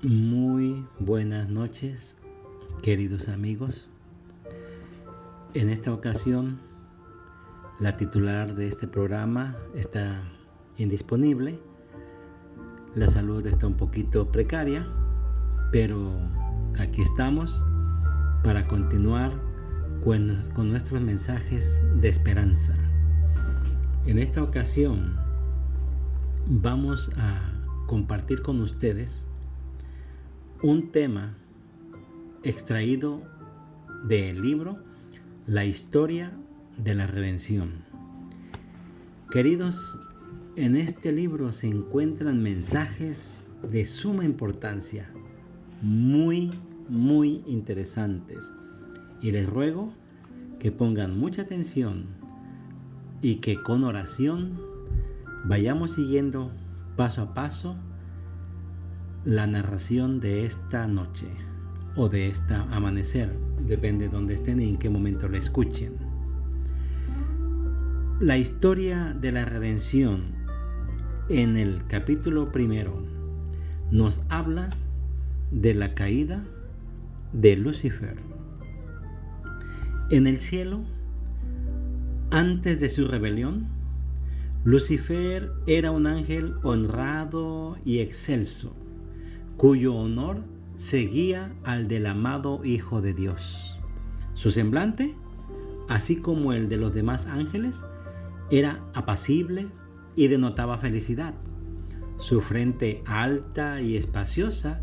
Muy buenas noches, queridos amigos. En esta ocasión, la titular de este programa está indisponible. La salud está un poquito precaria, pero aquí estamos para continuar con nuestros mensajes de esperanza. En esta ocasión, vamos a compartir con ustedes un tema extraído del libro La historia de la redención. Queridos, en este libro se encuentran mensajes de suma importancia, muy interesantes, y les ruego que pongan mucha atención y que con oración vayamos siguiendo paso a paso la narración de esta noche o de esta amanecer, depende de dónde estén y en qué momento la escuchen. La historia de la redención en el capítulo 1 nos habla de la caída de Lucifer. En el cielo, antes de su rebelión, Lucifer era un ángel honrado y excelso, cuyo honor seguía al del amado Hijo de Dios. Su semblante, así como el de los demás ángeles, era apacible y denotaba felicidad. Su frente alta y espaciosa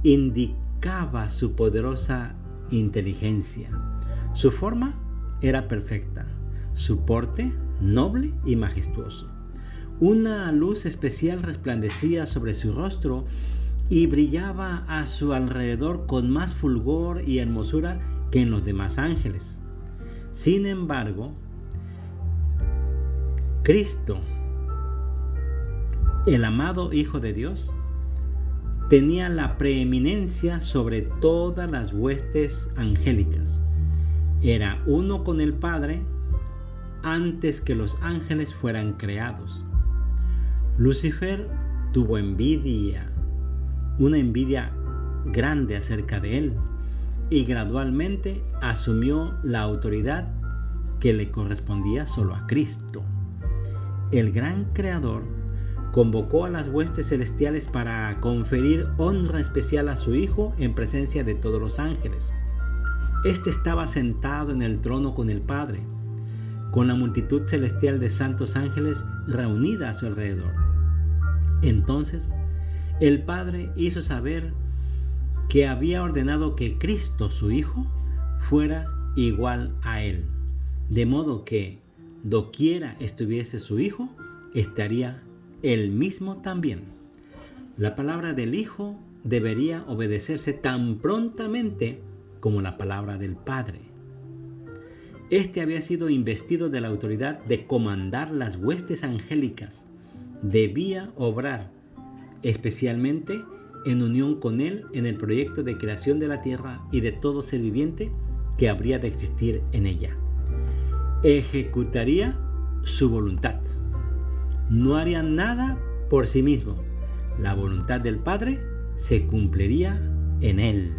indicaba su poderosa inteligencia. Su forma era perfecta, su porte noble y majestuoso. Una luz especial resplandecía sobre su rostro y brillaba a su alrededor con más fulgor y hermosura que en los demás ángeles. Sin embargo, Cristo, el amado Hijo de Dios, tenía la preeminencia sobre todas las huestes angélicas. Era uno con el Padre antes que los ángeles fueran creados. Lucifer tuvo una envidia grande acerca de él, y gradualmente asumió la autoridad que le correspondía solo a Cristo. El gran Creador convocó a las huestes celestiales para conferir honra especial a su Hijo en presencia de todos los ángeles. Este estaba sentado en el trono con el Padre, con la multitud celestial de santos ángeles reunida a su alrededor. Entonces, el Padre hizo saber que había ordenado que Cristo, su Hijo, fuera igual a Él, de modo que, doquiera estuviese su Hijo, estaría Él mismo también. La palabra del Hijo debería obedecerse tan prontamente como la palabra del Padre. Este había sido investido de la autoridad de comandar las huestes angélicas. Debía obrar especialmente en unión con Él en el proyecto de creación de la tierra y de todo ser viviente que habría de existir en ella. Ejecutaría su voluntad. No haría nada por sí mismo. La voluntad del Padre se cumpliría en Él.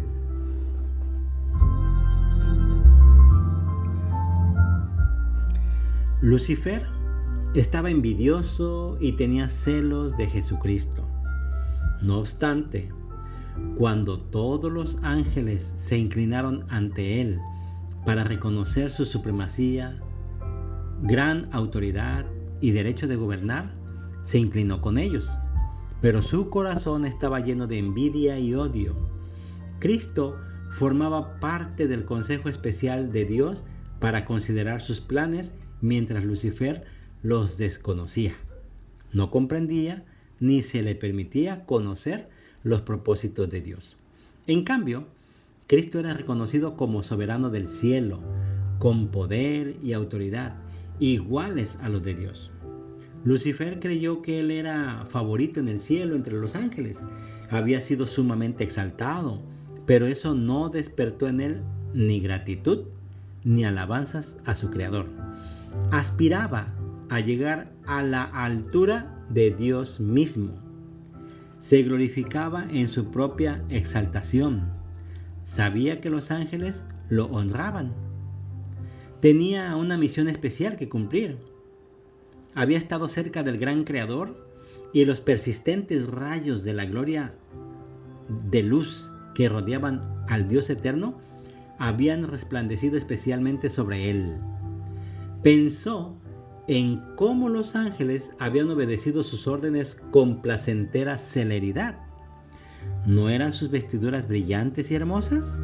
Lucifer estaba envidioso y tenía celos de Jesucristo. No obstante, cuando todos los ángeles se inclinaron ante él para reconocer su supremacía, gran autoridad y derecho de gobernar, se inclinó con ellos, pero su corazón estaba lleno de envidia y odio. Cristo formaba parte del consejo especial de Dios para considerar sus planes, mientras Lucifer los desconocía. No comprendía ni se le permitía conocer los propósitos de Dios. En cambio, Cristo era reconocido como soberano del cielo, con poder y autoridad iguales a los de Dios. Lucifer creyó que él era favorito en el cielo entre los ángeles. Había sido sumamente exaltado, pero eso no despertó en él ni gratitud ni alabanzas a su Creador. Aspiraba a llegar a la altura de Dios mismo. se glorificaba en su propia exaltación. Sabía que los ángeles lo honraban. Tenía una misión especial que cumplir. Había estado cerca del gran Creador y los persistentes rayos de la gloria de luz que rodeaban al Dios eterno habían resplandecido especialmente sobre él. Pensó en cómo los ángeles habían obedecido sus órdenes con placentera celeridad. ¿No eran sus vestiduras brillantes y hermosas?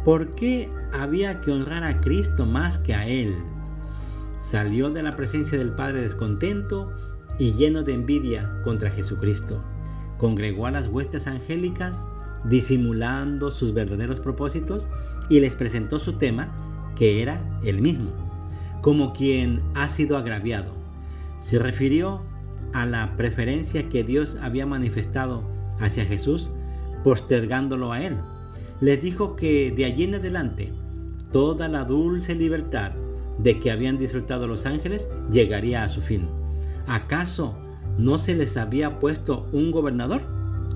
¿Por qué había que honrar a Cristo más que a él? Salió de la presencia del Padre descontento y lleno de envidia contra Jesucristo. Congregó a las huestes angélicas, disimulando sus verdaderos propósitos, y les presentó su tema, que era el mismo, como quien ha sido agraviado. Se refirió a la preferencia que Dios había manifestado hacia Jesús, postergándolo a él. Les dijo que de allí en adelante toda la dulce libertad de que habían disfrutado los ángeles llegaría a su fin. ¿Acaso no se les había puesto un gobernador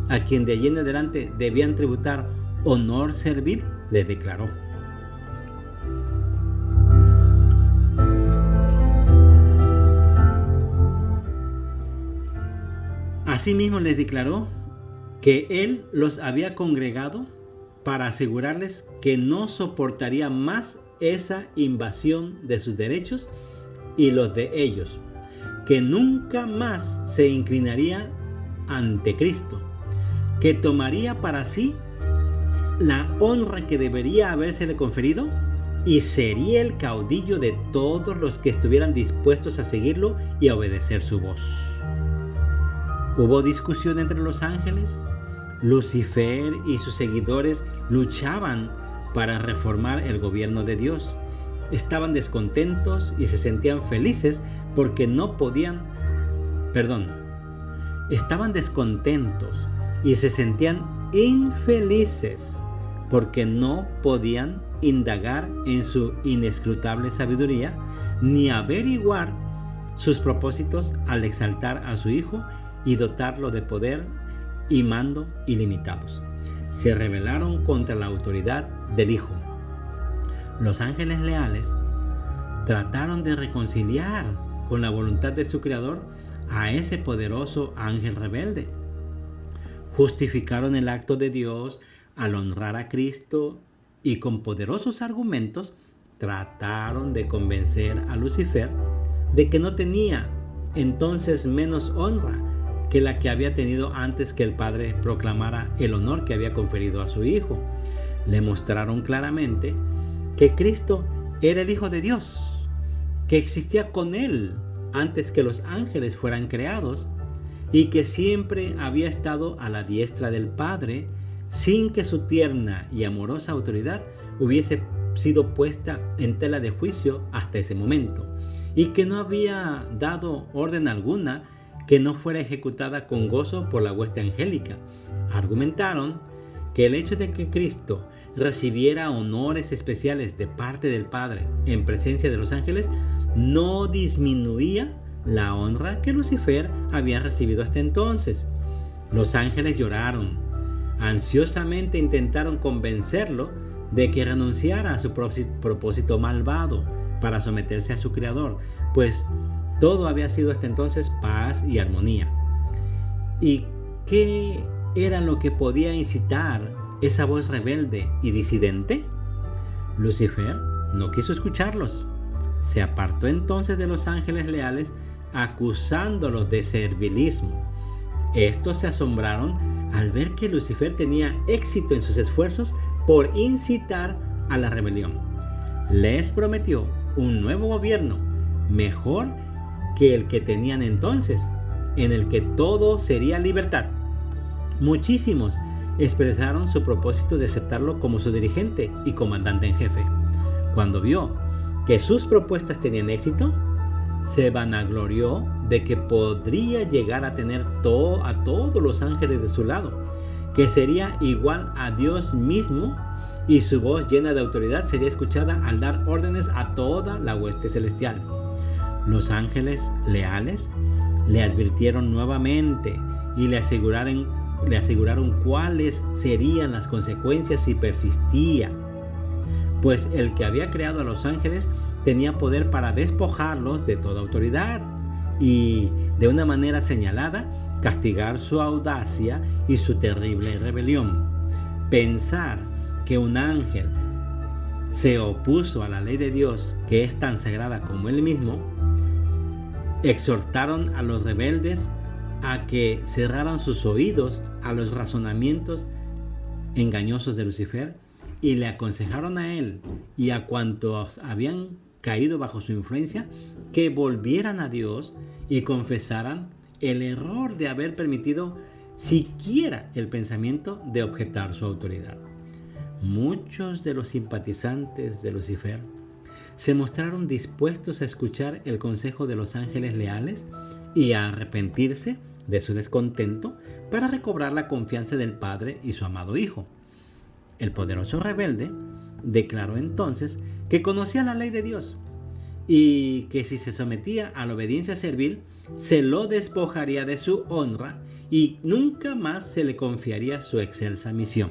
a quien de allí en adelante debían tributar honor servil? Les declaró. Asimismo les declaró que él los había congregado para asegurarles que no soportaría más esa invasión de sus derechos y los de ellos, que nunca más se inclinaría ante Cristo, que tomaría para sí la honra que debería habérsele conferido y sería el caudillo de todos los que estuvieran dispuestos a seguirlo y a obedecer su voz. Hubo discusión entre los ángeles. Lucifer y sus seguidores luchaban para reformar el gobierno de Dios. Estaban descontentos y se sentían felices porque no podían, estaban descontentos y se sentían infelices porque no podían indagar en su inescrutable sabiduría ni averiguar sus propósitos al exaltar a su Hijo y dotarlo de poder y mando ilimitados. Se rebelaron contra la autoridad del Hijo. Los ángeles leales trataron de reconciliar con la voluntad de su Creador a ese poderoso ángel rebelde. Justificaron el acto de Dios al honrar a Cristo y con poderosos argumentos trataron de convencer a Lucifer de que no tenía entonces menos honra que la que había tenido antes que el Padre proclamara el honor que había conferido a su Hijo. Le mostraron claramente que Cristo era el Hijo de Dios, que existía con Él antes que los ángeles fueran creados y que siempre había estado a la diestra del Padre sin que su tierna y amorosa autoridad hubiese sido puesta en tela de juicio hasta ese momento, y que no había dado orden alguna que no fuera ejecutada con gozo por la hueste angélica. Argumentaron que el hecho de que Cristo recibiera honores especiales de parte del Padre en presencia de los ángeles no disminuía la honra que Lucifer había recibido hasta entonces. Los ángeles lloraron, ansiosamente intentaron convencerlo de que renunciara a su propósito malvado para someterse a su Creador, pues todo había sido hasta entonces paz y armonía. ¿Y qué era lo que podía incitar esa voz rebelde y disidente? Lucifer no quiso escucharlos. Se apartó entonces de los ángeles leales, acusándolos de servilismo. Estos se asombraron al ver que Lucifer tenía éxito en sus esfuerzos por incitar a la rebelión. Les prometió un nuevo gobierno, mejor que el que tenían entonces, en el que todo sería libertad. Muchísimos expresaron su propósito de aceptarlo como su dirigente y comandante en jefe. Cuando vio que sus propuestas tenían éxito, se vanaglorió de que podría llegar a tener a todos los ángeles de su lado, que sería igual a Dios mismo, y su voz llena de autoridad sería escuchada al dar órdenes a toda la hueste celestial. Los ángeles leales le advirtieron nuevamente y le aseguraron le aseguraron cuáles serían las consecuencias si persistía, pues el que había creado a los ángeles tenía poder para despojarlos de toda autoridad y, de una manera señalada, castigar su audacia y su terrible rebelión. Pensar que un ángel se opuso a la ley de Dios, que es tan sagrada como él mismo, exhortaron a los rebeldes a que cerraran sus oídos a los razonamientos engañosos de Lucifer y le aconsejaron a él y a cuantos habían caído bajo su influencia que volvieran a Dios y confesaran el error de haber permitido siquiera el pensamiento de objetar su autoridad. Muchos de los simpatizantes de Lucifer se mostraron dispuestos a escuchar el consejo de los ángeles leales y a arrepentirse de su descontento para recobrar la confianza del Padre y su amado Hijo. El poderoso rebelde declaró entonces que conocía la ley de Dios y que si se sometía a la obediencia servil, se lo despojaría de su honra y nunca más se le confiaría su excelsa misión.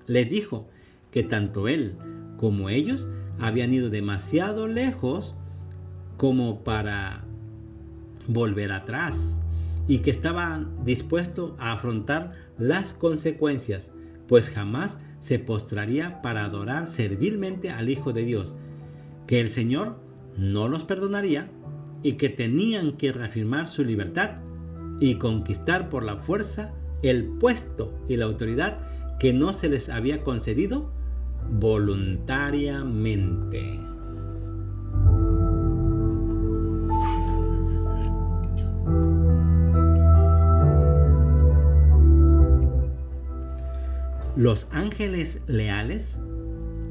Le dijo que tanto él como ellos habían ido demasiado lejos como para volver atrás y que estaba dispuesto a afrontar las consecuencias, pues jamás se postraría para adorar servilmente al Hijo de Dios, que el Señor no los perdonaría y que tenían que reafirmar su libertad y conquistar por la fuerza el puesto y la autoridad que no se les había concedido voluntariamente. Los ángeles leales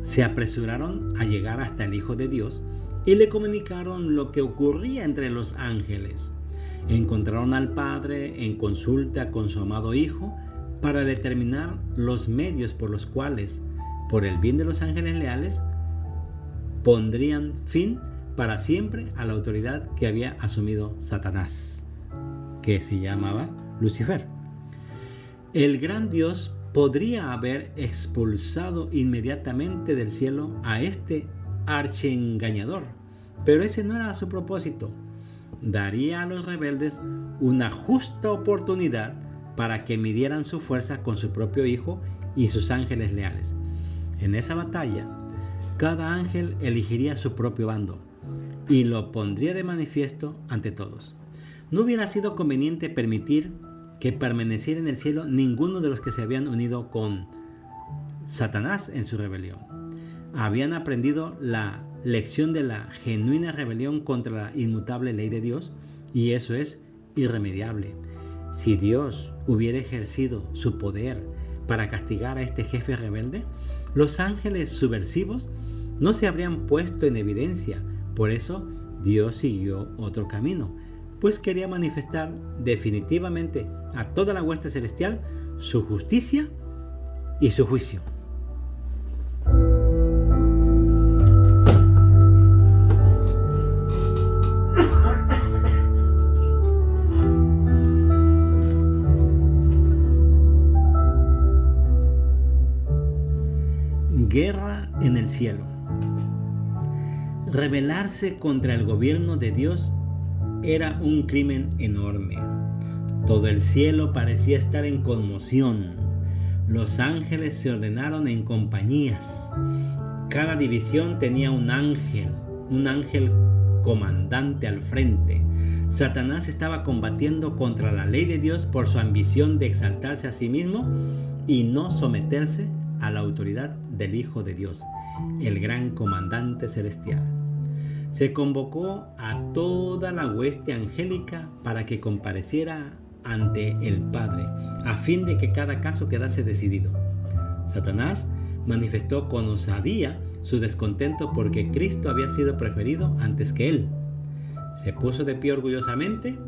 se apresuraron a llegar hasta el Hijo de Dios y le comunicaron lo que ocurría entre los ángeles. Encontraron al Padre en consulta con su amado Hijo para determinar los medios por los cuales, por el bien de los ángeles leales, pondrían fin para siempre a la autoridad que había asumido Satanás, que se llamaba Lucifer. El gran Dios podría haber expulsado inmediatamente del cielo a este archiengañador, pero ese no era su propósito. Daría a los rebeldes una justa oportunidad para que midieran su fuerza con su propio Hijo y sus ángeles leales. En esa batalla, cada ángel elegiría su propio bando y lo pondría de manifiesto ante todos. No hubiera sido conveniente permitir que permaneciera en el cielo ninguno de los que se habían unido con Satanás en su rebelión. Habían aprendido la lección de la genuina rebelión contra la inmutable ley de Dios y eso es irremediable. Si Dios hubiera ejercido su poder para castigar a este jefe rebelde, los ángeles subversivos no se habrían puesto en evidencia. Por eso Dios siguió otro camino, pues quería manifestar definitivamente a toda la hueste celestial su justicia y su juicio. Guerra en el cielo. Rebelarse contra el gobierno de Dios era un crimen enorme. Todo el cielo parecía estar en conmoción. Los ángeles se ordenaron en compañías. Cada división tenía un ángel comandante al frente. Satanás estaba combatiendo contra la ley de Dios por su ambición de exaltarse a sí mismo y no someterse a la autoridad del Hijo de Dios, el gran comandante celestial. Se convocó a toda la hueste angélica para que compareciera ante el Padre, a fin de que cada caso quedase decidido. Satanás manifestó con osadía su descontento porque Cristo había sido preferido antes que él. Se puso de pie orgullosamente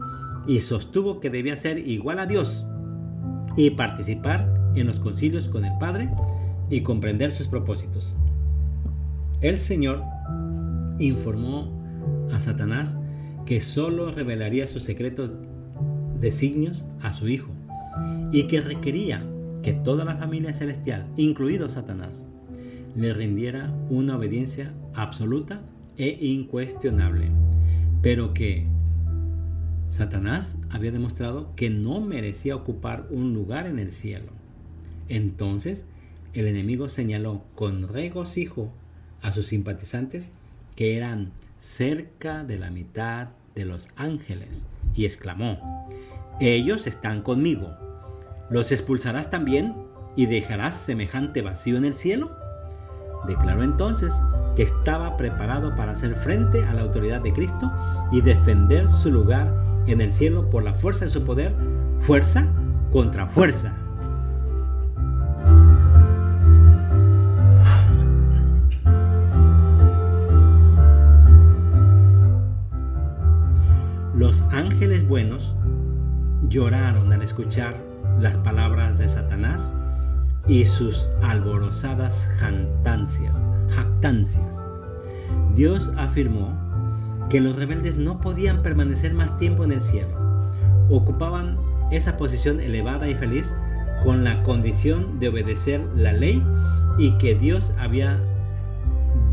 y sostuvo que debía ser igual a Dios y participar en los concilios con el Padre y comprender sus propósitos. El Señor informó a Satanás que solo revelaría sus secretos designios a su Hijo y que requería que toda la familia celestial, incluido Satanás, le rindiera una obediencia absoluta e incuestionable, pero que Satanás había demostrado que no merecía ocupar un lugar en el cielo. Entonces, el enemigo señaló con regocijo a sus simpatizantes, que eran cerca de la mitad de los ángeles, y exclamó: «Ellos están conmigo. ¿Los expulsarás también y dejarás semejante vacío en el cielo?». Declaró entonces que estaba preparado para hacer frente a la autoridad de Cristo y defender su lugar en el cielo por la fuerza de su poder, fuerza contra fuerza. Los ángeles buenos lloraron al escuchar las palabras de Satanás y sus alborozadas jactancias. Dios afirmó que los rebeldes no podían permanecer más tiempo en el cielo. Ocupaban esa posición elevada y feliz con la condición de obedecer la ley y que Dios había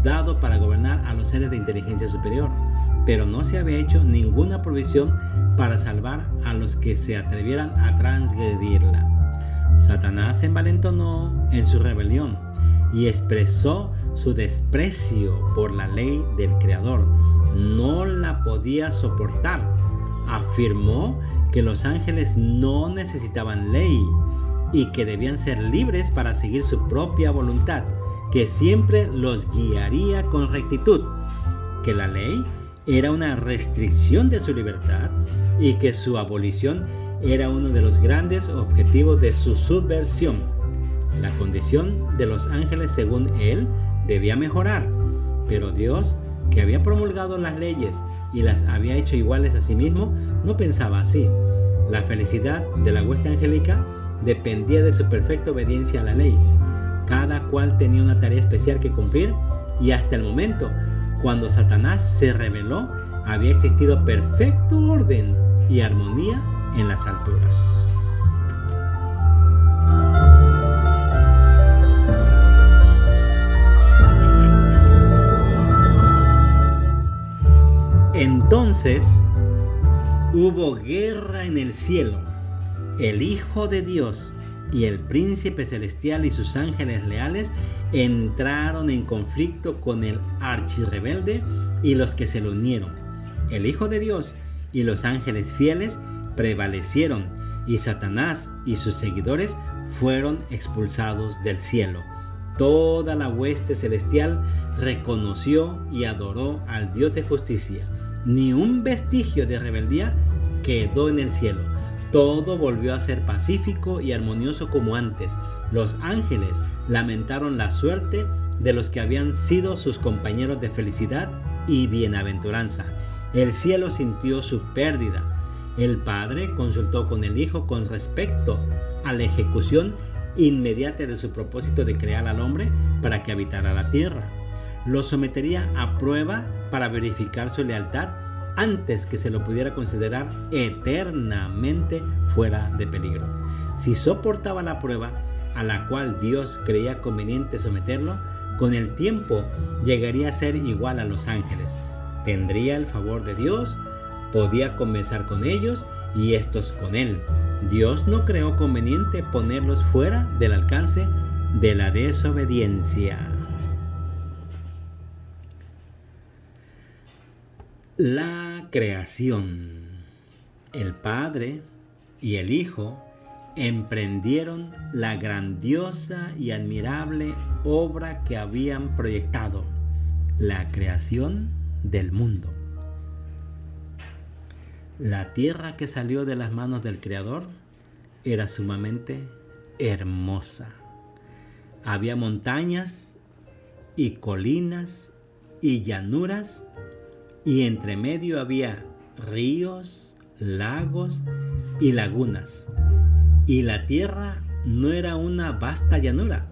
dado para gobernar a los seres de inteligencia superior, pero no se había hecho ninguna provisión para salvar a los que se atrevieran a transgredirla. Satanás se envalentonó en su rebelión y expresó su desprecio por la ley del Creador. No la podía soportar. Afirmó que los ángeles no necesitaban ley y que debían ser libres para seguir su propia voluntad, que siempre los guiaría con rectitud, que la ley era una restricción de su libertad y que su abolición era uno de los grandes objetivos de su subversión. La condición de los ángeles, según él, debía mejorar, pero Dios, que había promulgado las leyes y las había hecho iguales a sí mismo, no pensaba así. La felicidad de la hueste angélica dependía de su perfecta obediencia a la ley. Cada cual tenía una tarea especial que cumplir, y hasta el momento, cuando Satanás se rebeló, había existido perfecto orden y armonía en las alturas. Entonces hubo guerra en el cielo. El Hijo de Dios y el príncipe celestial y sus ángeles leales entraron en conflicto con el archirrebelde y los que se le unieron. El Hijo de Dios y los ángeles fieles prevalecieron, y Satanás y sus seguidores fueron expulsados del cielo. Toda la hueste celestial reconoció y adoró al Dios de justicia. Ni un vestigio de rebeldía quedó en el cielo. Todo volvió a ser pacífico y armonioso como antes. Los ángeles lamentaron la suerte de los que habían sido sus compañeros de felicidad y bienaventuranza. El cielo sintió su pérdida. El Padre consultó con el Hijo con respecto a la ejecución inmediata de su propósito de crear al hombre para que habitara la tierra. Lo sometería a prueba para verificar su lealtad antes que se lo pudiera considerar eternamente fuera de peligro. Si soportaba la prueba a la cual Dios creía conveniente someterlo, con el tiempo llegaría a ser igual a los ángeles. Tendría el favor de Dios, podía conversar con ellos y estos con él. Dios no creó conveniente ponerlos fuera del alcance de la desobediencia. La creación. El Padre y el Hijo emprendieron la grandiosa y admirable obra que habían proyectado, la creación del mundo. La tierra que salió de las manos del Creador era sumamente hermosa. Había montañas y colinas y llanuras, y entre medio había ríos, lagos y lagunas. Y la tierra no era una vasta llanura.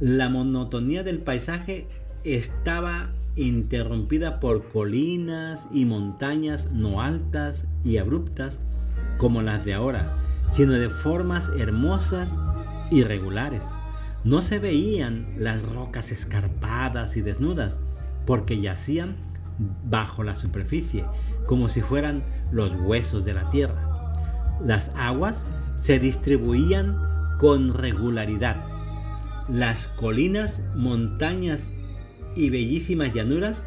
La monotonía del paisaje estaba interrumpida por colinas y montañas no altas y abruptas como las de ahora, sino de formas hermosas y regulares. No se veían las rocas escarpadas y desnudas, porque yacían bajo la superficie, como si fueran los huesos de la tierra. Las aguas se distribuían con regularidad. Las colinas, montañas y bellísimas llanuras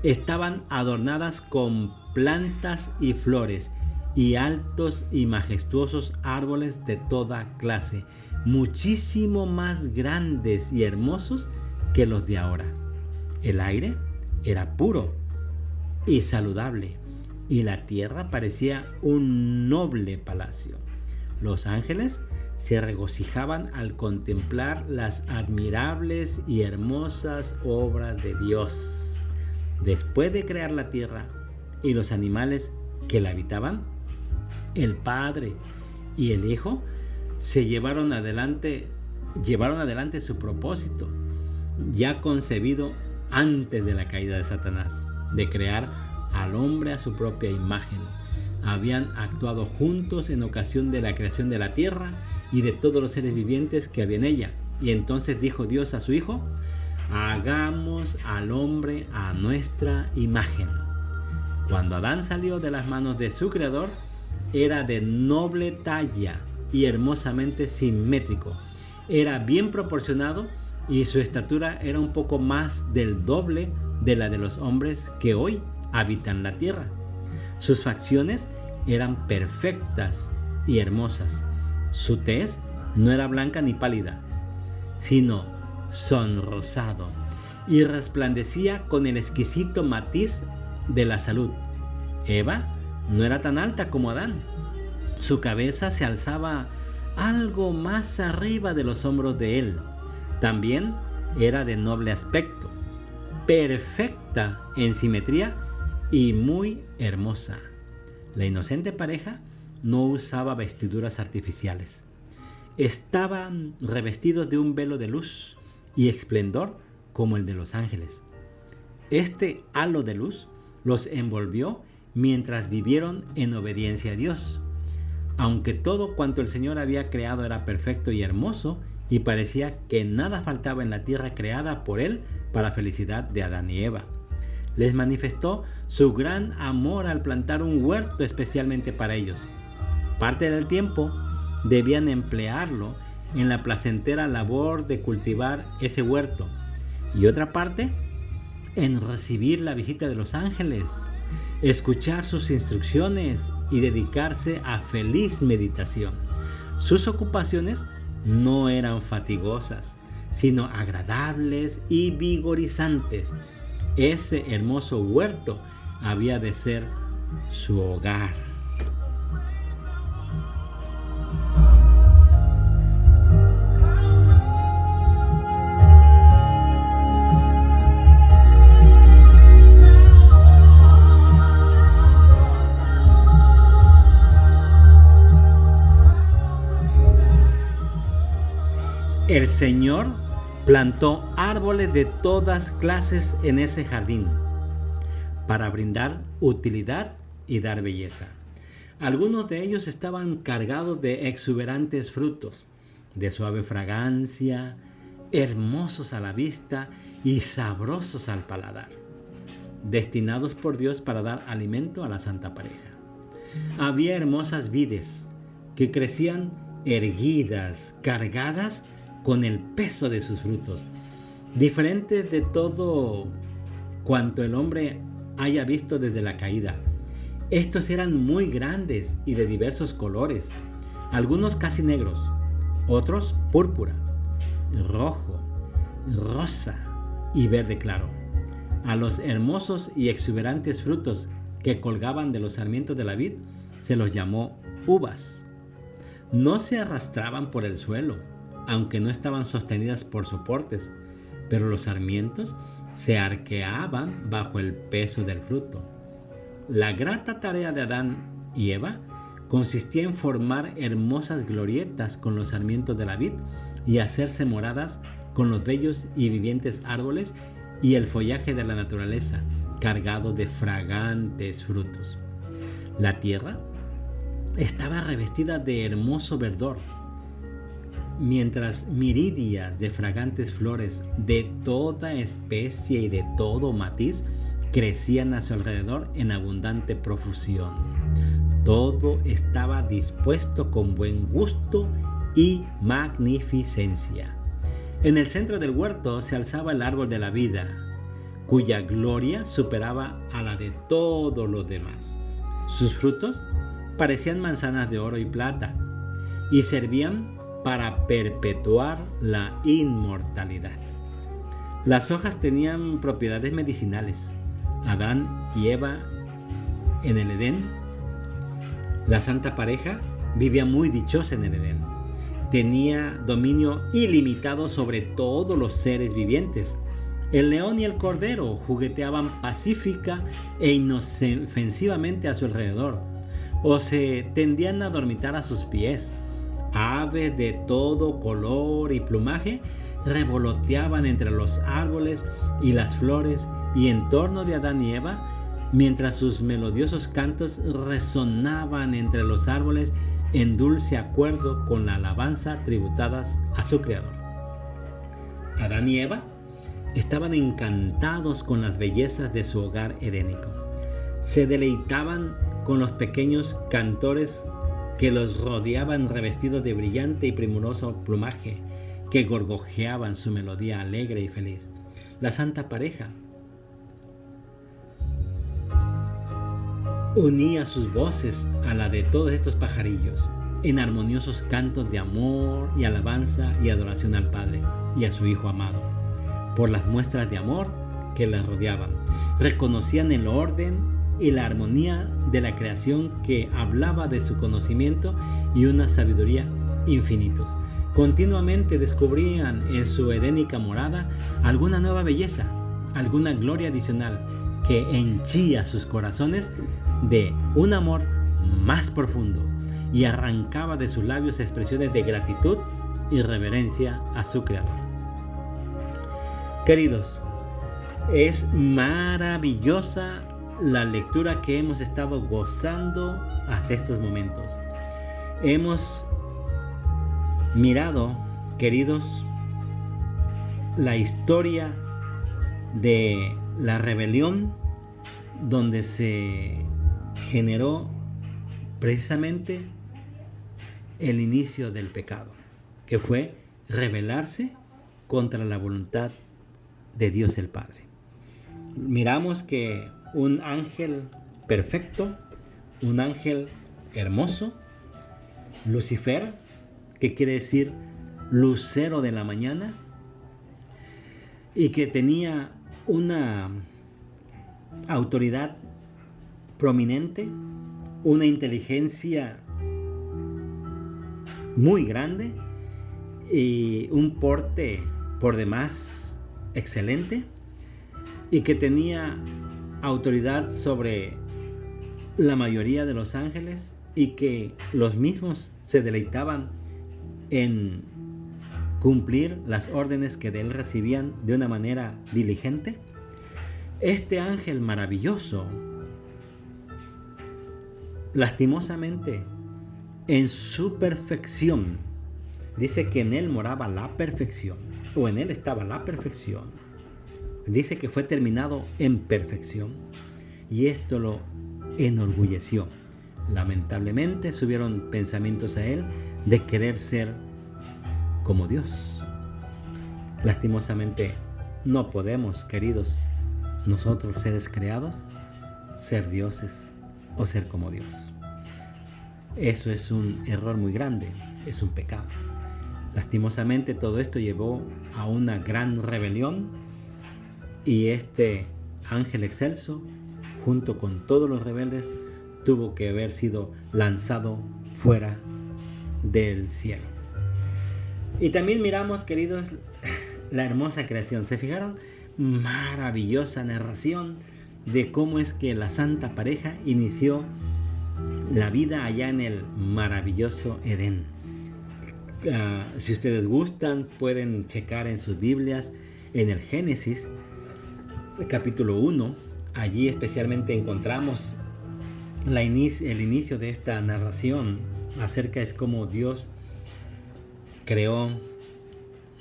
estaban adornadas con plantas y flores y altos y majestuosos árboles de toda clase, muchísimo más grandes y hermosos que los de ahora. El aire era puro y saludable, y la tierra parecía un noble palacio. Los ángeles se regocijaban al contemplar las admirables y hermosas obras de Dios. Después de crear la tierra y los animales que la habitaban, el Padre y el Hijo llevaron adelante su propósito, ya concebido antes de la caída de Satanás, de crear al hombre a su propia imagen. Habían actuado juntos en ocasión de la creación de la tierra y de todos los seres vivientes que había en ella. Y entonces dijo Dios a su Hijo: hagamos al hombre a nuestra imagen. Cuando Adán salió de las manos de su Creador, era de noble talla y hermosamente simétrico. Era bien proporcionado y su estatura era un poco más del doble de la de los hombres que hoy habitan la tierra. Sus facciones eran perfectas y hermosas. Su tez no era blanca ni pálida, sino sonrosado, y resplandecía con el exquisito matiz de la salud. Eva no era tan alta como Adán. Su cabeza se alzaba algo más arriba de los hombros de él. También era de noble aspecto, perfecta en simetría y muy hermosa. La inocente pareja no usaba vestiduras artificiales. Estaban revestidos de un velo de luz y esplendor como el de los ángeles. Este halo de luz los envolvió mientras vivieron en obediencia a Dios. Aunque todo cuanto el Señor había creado era perfecto y hermoso, y parecía que nada faltaba en la tierra creada por Él para felicidad de Adán y Eva, les manifestó su gran amor al plantar un huerto especialmente para ellos. Parte del tiempo debían emplearlo en la placentera labor de cultivar ese huerto, y otra parte en recibir la visita de los ángeles, escuchar sus instrucciones y dedicarse a feliz meditación. Sus ocupaciones no eran fatigosas, sino agradables y vigorizantes. Ese hermoso huerto había de ser su hogar. El Señor plantó árboles de todas clases en ese jardín para brindar utilidad y dar belleza. Algunos de ellos estaban cargados de exuberantes frutos, de suave fragancia, hermosos a la vista y sabrosos al paladar, destinados por Dios para dar alimento a la santa pareja. Había hermosas vides que crecían erguidas, cargadas con el peso de sus frutos, diferentes de todo cuanto el hombre haya visto desde la caída. Estos eran muy grandes y de diversos colores, algunos casi negros, otros púrpura, rojo, rosa y verde claro. A los hermosos y exuberantes frutos que colgaban de los sarmientos de la vid se los llamó uvas. No se arrastraban por el suelo, aunque no estaban sostenidas por soportes, pero los sarmientos se arqueaban bajo el peso del fruto. La grata tarea de Adán y Eva consistía en formar hermosas glorietas con los sarmientos de la vid y hacerse moradas con los bellos y vivientes árboles y el follaje de la naturaleza, cargado de fragantes frutos. La tierra estaba revestida de hermoso verdor, mientras miridias de fragantes flores de toda especie y de todo matiz crecían a su alrededor en abundante profusión. Todo estaba dispuesto con buen gusto y magnificencia. En el centro del huerto se alzaba el árbol de la vida, cuya gloria superaba a la de todos los demás. Sus frutos parecían manzanas de oro y plata y servían para perpetuar la inmortalidad. Las hojas tenían propiedades medicinales. Adán y Eva en el Edén, la santa pareja, vivía muy dichosa en el Edén. Tenía dominio ilimitado sobre todos los seres vivientes. El león y el cordero jugueteaban pacífica e inofensivamente a su alrededor, o se tendían a dormitar a sus pies. Aves de todo color y plumaje revoloteaban entre los árboles y las flores y en torno de Adán y Eva, mientras sus melodiosos cantos resonaban entre los árboles en dulce acuerdo con la alabanza tributadas a su Creador. Adán y Eva estaban encantados con las bellezas de su hogar edénico. Se deleitaban con los pequeños cantores que los rodeaban revestidos de brillante y primoroso plumaje, que gorgojeaban su melodía alegre y feliz. La santa pareja unía sus voces a la de todos estos pajarillos en armoniosos cantos de amor y alabanza y adoración al Padre y a su Hijo amado, por las muestras de amor que las rodeaban. Reconocían el orden y la armonía de la creación que hablaba de su conocimiento y una sabiduría infinitos. Continuamente descubrían en su edénica morada alguna nueva belleza, alguna gloria adicional que henchía sus corazones de un amor más profundo y arrancaba de sus labios expresiones de gratitud y reverencia a su Creador. Queridos, es maravillosa la lectura que hemos estado gozando hasta estos momentos. Hemos mirado, queridos, la historia de la rebelión donde se generó precisamente el inicio del pecado, que fue rebelarse contra la voluntad de Dios el Padre. Miramos que un ángel perfecto, un ángel hermoso, Lucifer, que quiere decir lucero de la mañana, y que tenía una autoridad prominente, una inteligencia muy grande y un porte por demás excelente, y que tenía autoridad sobre la mayoría de los ángeles y que los mismos se deleitaban en cumplir las órdenes que de él recibían de una manera diligente. Este ángel maravilloso, lastimosamente, en su perfección, dice que en él moraba la perfección, o en él estaba la perfección. Dice que fue terminado en perfección, y esto lo enorgulleció. Lamentablemente subieron pensamientos a él de querer ser como Dios. Lastimosamente no podemos, queridos, nosotros seres creados, ser dioses o ser como Dios. Eso es un error muy grande, es un pecado. Lastimosamente todo esto llevó a una gran rebelión, y este ángel excelso, junto con todos los rebeldes, tuvo que haber sido lanzado fuera del cielo. Y también miramos, queridos, la hermosa creación. ¿Se fijaron? Maravillosa narración de cómo es que la santa pareja inició la vida allá en el maravilloso Edén. Si ustedes gustan, pueden checar en sus Biblias, en el Génesis, capítulo 1. Allí especialmente encontramos el inicio de esta narración acerca es cómo Dios creó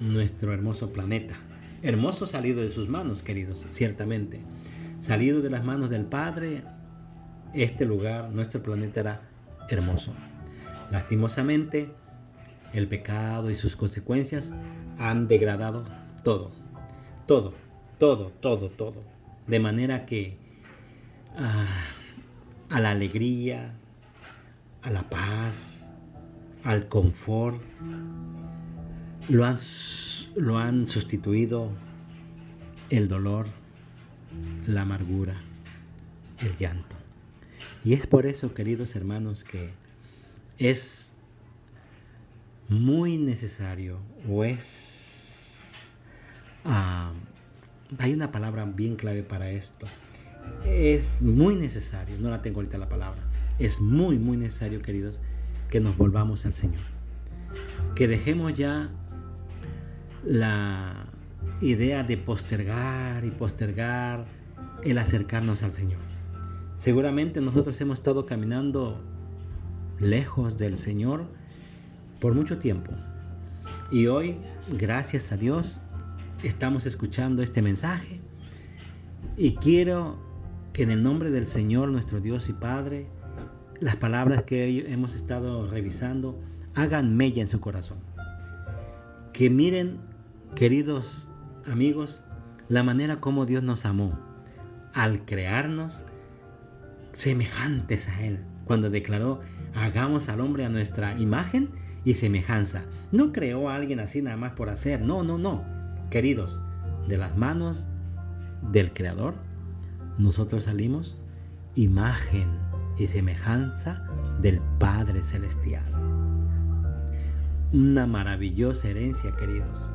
nuestro hermoso planeta. Hermoso salido de sus manos, queridos, ciertamente. Salido de las manos del Padre, este lugar, nuestro planeta, era hermoso. Lastimosamente, el pecado y sus consecuencias han degradado todo. De manera que a la alegría, a la paz, al confort, lo han sustituido el dolor, la amargura, el llanto. Y es por eso, queridos hermanos, que es muy necesario, hay una palabra bien clave para esto. Es muy necesario, no la tengo ahorita la palabra, es muy necesario, queridos, que nos volvamos al Señor. Que dejemos ya la idea de postergar el acercarnos al Señor. Seguramente nosotros hemos estado caminando lejos del Señor por mucho tiempo. Y hoy, gracias a Dios, estamos escuchando este mensaje. Y quiero que en el nombre del Señor, nuestro Dios y Padre, las palabras que hemos estado revisando hagan mella en su corazón. Que miren, queridos amigos, la manera como Dios nos amó al crearnos semejantes a Él, cuando declaró: hagamos al hombre a nuestra imagen y semejanza. No creó a alguien así nada más por hacer, no. Queridos, de las manos del Creador, nosotros salimos imagen y semejanza del Padre Celestial. Una maravillosa herencia, queridos.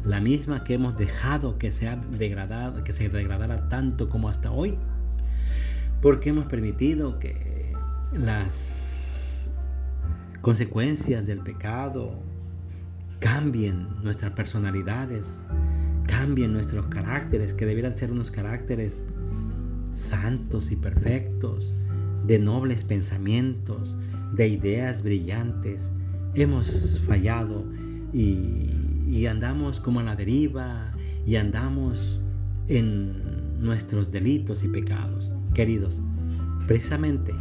La misma que hemos dejado que se degradara tanto como hasta hoy, porque hemos permitido que las consecuencias del pecado cambien nuestras personalidades, cambien nuestros caracteres, que debieran ser unos caracteres santos y perfectos, de nobles pensamientos, de ideas brillantes. Hemos fallado y andamos como a la deriva, y andamos en nuestros delitos y pecados. Queridos, precisamente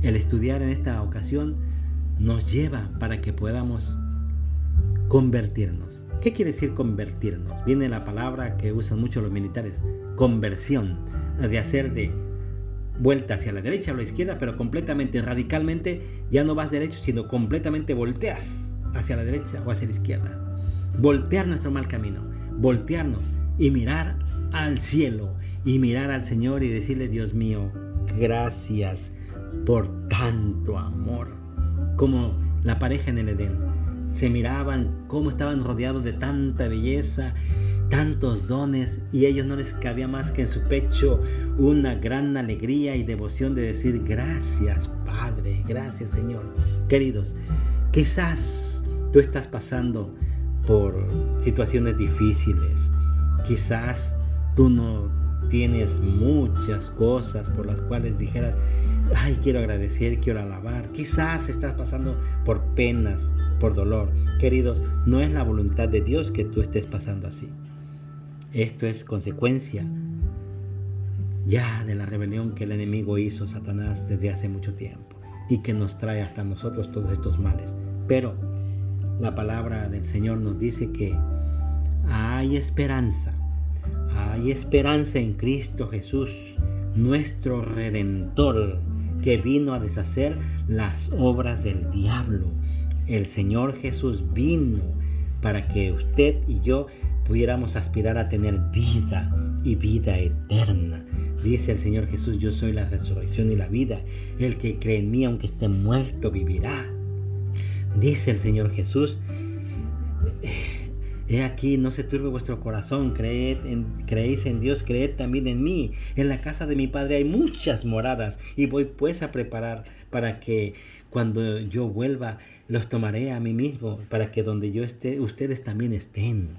el estudiar en esta ocasión nos lleva para que podamos convertirnos. ¿Qué quiere decir convertirnos? Viene la palabra que usan mucho los militares: conversión, de hacer de vuelta hacia la derecha o la izquierda, pero completamente, radicalmente. Ya no vas derecho, sino completamente volteas hacia la derecha o hacia la izquierda. Voltear nuestro mal camino, voltearnos y mirar al cielo y mirar al Señor y decirle: Dios mío, gracias por tanto amor. Como la pareja en el Edén, se miraban cómo estaban rodeados de tanta belleza, tantos dones, y a ellos no les cabía más que en su pecho una gran alegría y devoción de decir: gracias Padre, gracias Señor. Queridos, quizás tú estás pasando por situaciones difíciles, quizás tú no tienes muchas cosas por las cuales dijeras: ay, quiero agradecer, quiero alabar. Quizás estás pasando por penas, por dolor. Queridos, no es la voluntad de Dios que tú estés pasando así. Esto es consecuencia ya de la rebelión que el enemigo hizo, Satanás, desde hace mucho tiempo, y que nos trae hasta nosotros todos estos males. Pero la palabra del Señor nos dice que hay esperanza en Cristo Jesús, nuestro Redentor, que vino a deshacer las obras del diablo. El Señor Jesús vino para que usted y yo pudiéramos aspirar a tener vida y vida eterna. Dice el Señor Jesús: yo soy la resurrección y la vida. El que cree en mí, aunque esté muerto, vivirá. Dice el Señor Jesús: he aquí, no se turbe vuestro corazón, creéis en Dios, creed también en mí. En la casa de mi Padre hay muchas moradas, y voy pues a preparar para que cuando yo vuelva los tomaré a mí mismo, para que donde yo esté, ustedes también estén.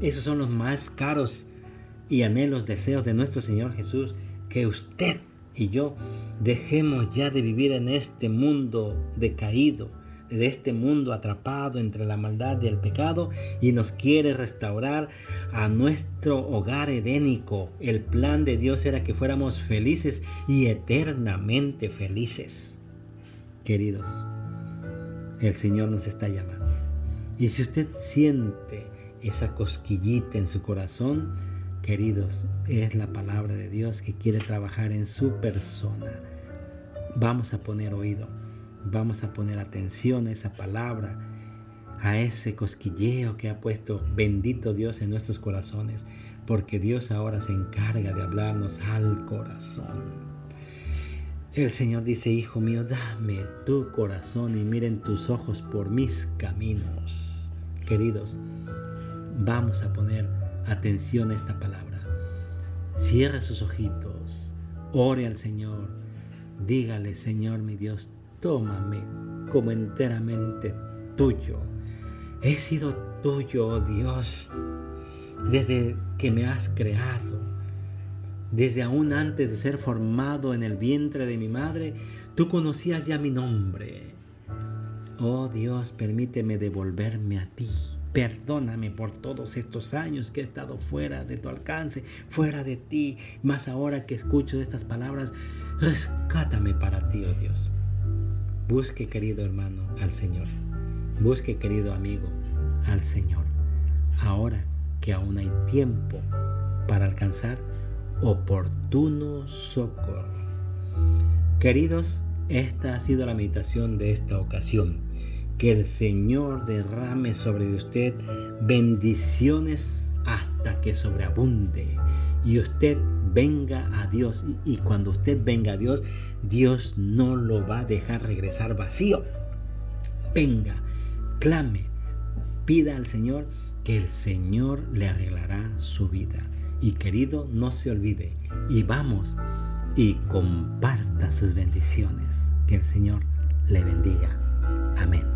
Esos son los más caros y anhelos, deseos de nuestro Señor Jesús, que usted y yo dejemos ya de vivir en este mundo decaído, de este mundo atrapado entre la maldad y el pecado, y nos quiere restaurar a nuestro hogar edénico. El plan de Dios era que fuéramos felices y eternamente felices. Queridos, el Señor nos está llamando. Y si usted siente esa cosquillita en su corazón, queridos, es la palabra de Dios que quiere trabajar en su persona. Vamos a poner oído, vamos a poner atención a esa palabra, a ese cosquilleo que ha puesto bendito Dios en nuestros corazones, porque Dios ahora se encarga de hablarnos al corazón. El Señor dice: hijo mío, dame tu corazón y miren tus ojos por mis caminos. Queridos, vamos a poner atención a esta palabra. Cierre sus ojitos, ore al Señor, dígale: Señor mi Dios, tómame como enteramente tuyo. He sido tuyo, oh Dios, desde que me has creado. Desde aún antes de ser formado en el vientre de mi madre, tú conocías ya mi nombre. Oh Dios, permíteme devolverme a ti. Perdóname por todos estos años que he estado fuera de tu alcance, fuera de ti. Más ahora que escucho estas palabras, rescátame para ti, oh Dios. Busque, querido hermano, al Señor. Busque, querido amigo, al Señor. Ahora que aún hay tiempo para alcanzar oportuno socorro. Queridos, esta ha sido la meditación de esta ocasión. Que el Señor derrame sobre usted bendiciones hasta que sobreabunde y usted venga a Dios. Y cuando usted venga a Dios, Dios no lo va a dejar regresar vacío. Venga, clame, pida al Señor, que el Señor le arreglará su vida. Y querido, no se olvide, y vamos y comparta sus bendiciones. Que el Señor le bendiga. Amén.